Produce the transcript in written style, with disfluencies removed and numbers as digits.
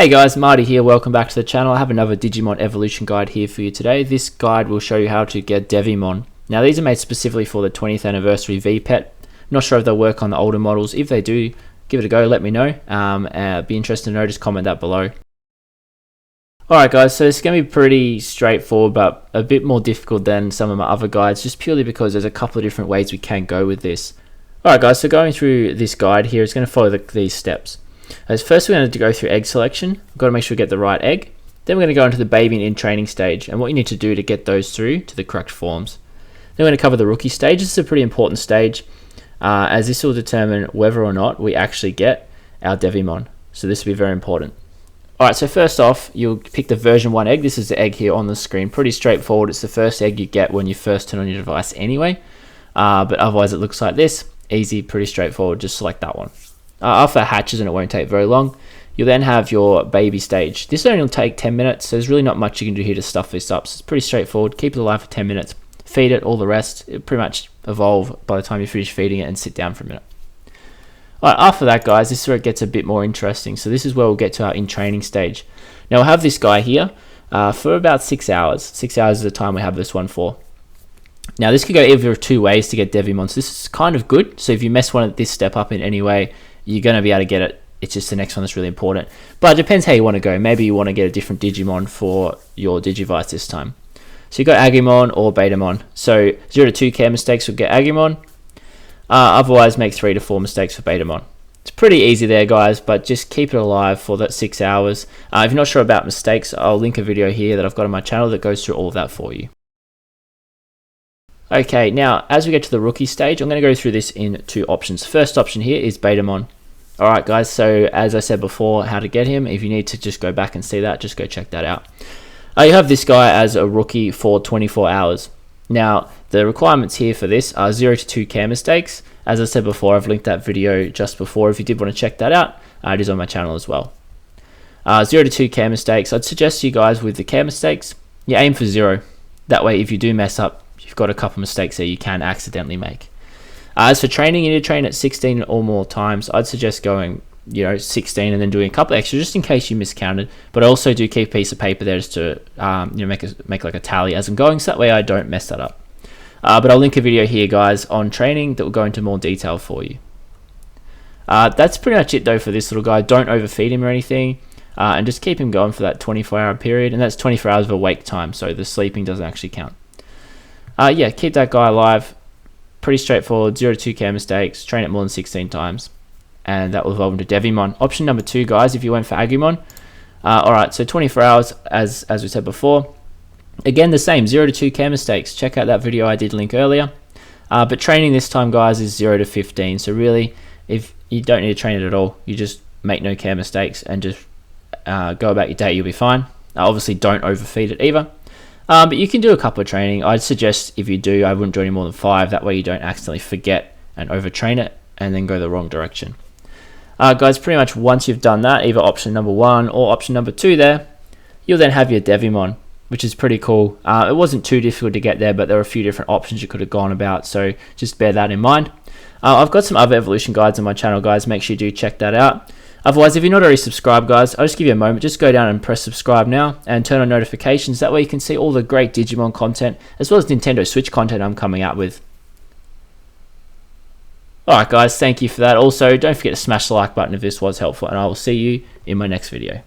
Hey guys, Marty here, welcome back to the channel. I have another Digimon evolution guide here for you today. This guide will show you how to get Devimon. Now these are made specifically for the 20th anniversary VPet. Not sure if they'll work on the older models. If they do, give it a go, let me know. Be interested to know, just comment that below. Alright guys, so it's going to be pretty straightforward but a bit more difficult than some of my other guides, just purely because there's a couple of different ways we can go with this. Alright guys, so going through this guide here, it's going to follow these steps. As first we're going to go through egg selection. We've got to make sure we get the right egg. Then we're going to go into the baby and in training stage and what you need to do to get those through to the correct forms. Then we're going to cover the rookie stage. This is a pretty important stage as this will determine whether or not we actually get our Devimon. So this will be very important. Alright, so first off, you'll pick the version 1 egg. This is the egg here on the screen. Pretty straightforward. It's the first egg you get when you first turn on your device anyway. But otherwise it looks like this. Easy, pretty straightforward. Just select that one. After it hatches, and it won't take very long, you'll then have your baby stage. This only will take 10 minutes, so there's really not much you can do here to stuff this up. So it's pretty straightforward. Keep it alive for 10 minutes. Feed it, all the rest. It'll pretty much evolve by the time you finish feeding it and sit down for a minute. Alright, after that guys, this is where it gets a bit more interesting. So this is where we'll get to our in training stage. Now we'll have this guy here for about 6 hours. 6 hours is the time we have this one for. Now this could go either of two ways to get Devimon. So this is kind of good. So if you mess this step up in any way, you're going to be able to get it. It's just the next one that's really important. But it depends how you want to go. Maybe you want to get a different Digimon for your Digivice this time. So you got Agumon or Betamon. So 0 to 2 care mistakes will get Agumon. Otherwise, make 3 to 4 mistakes for Betamon. It's pretty easy there, guys, but just keep it alive for that 6 hours. If you're not sure about mistakes, I'll link a video here that I've got on my channel that goes through all of that for you. Okay, now as we get to the rookie stage, I'm going to go through this in two options. First option here is Betamon. Alright guys, so as I said before, how to get him. If you need to just go back and see that, just go check that out. You have this guy as a rookie for 24 hours. Now, the requirements here for this are 0 to 2 care mistakes. As I said before, I've linked that video just before. If you did want to check that out, it is on my channel as well. 0 to 2 care mistakes. I'd suggest you guys with the care mistakes, you aim for 0. That way, if you do mess up, you've got a couple mistakes there you can accidentally make. As for training, you need to train at 16 or more times. I'd suggest going 16 and then doing a couple extra just in case you miscounted, but I also do keep a piece of paper there just to make like a tally as I'm going, so that way I don't mess that up. But I'll link a video here guys on training that will go into more detail for you. That's pretty much it though for this little guy. Don't overfeed him or anything, and just keep him going for that 24-hour period, and that's 24 hours of awake time, so the sleeping doesn't actually count. Yeah, keep that guy alive. Pretty straightforward. 0 to 2 care mistakes. Train it more than 16 times, and that will evolve into Devimon. Option number 2, guys, if you went for Agumon. Alright, so 24 hours, as we said before. Again, the same, 0 to 2 care mistakes. Check out that video I did link earlier. But training this time, guys, is 0 to 15. So really, if you don't need to train it at all, you just make no care mistakes and just go about your day, you'll be fine. Obviously, don't overfeed it either. But you can do a couple of training. I'd suggest if you do, I wouldn't do any more than 5. That way you don't accidentally forget and overtrain it and then go the wrong direction. Guys, pretty much once you've done that, either option number 1 or option number 2 there, you'll then have your Devimon, which is pretty cool. It wasn't too difficult to get there, but there were a few different options you could have gone about, so just bear that in mind. I've got some other evolution guides on my channel, guys. Make sure you do check that out. Otherwise, if you're not already subscribed, guys, I'll just give you a moment. Just go down and press subscribe now and turn on notifications. That way you can see all the great Digimon content as well as Nintendo Switch content I'm coming out with. Alright guys, thank you for that. Also, don't forget to smash the like button if this was helpful, and I will see you in my next video.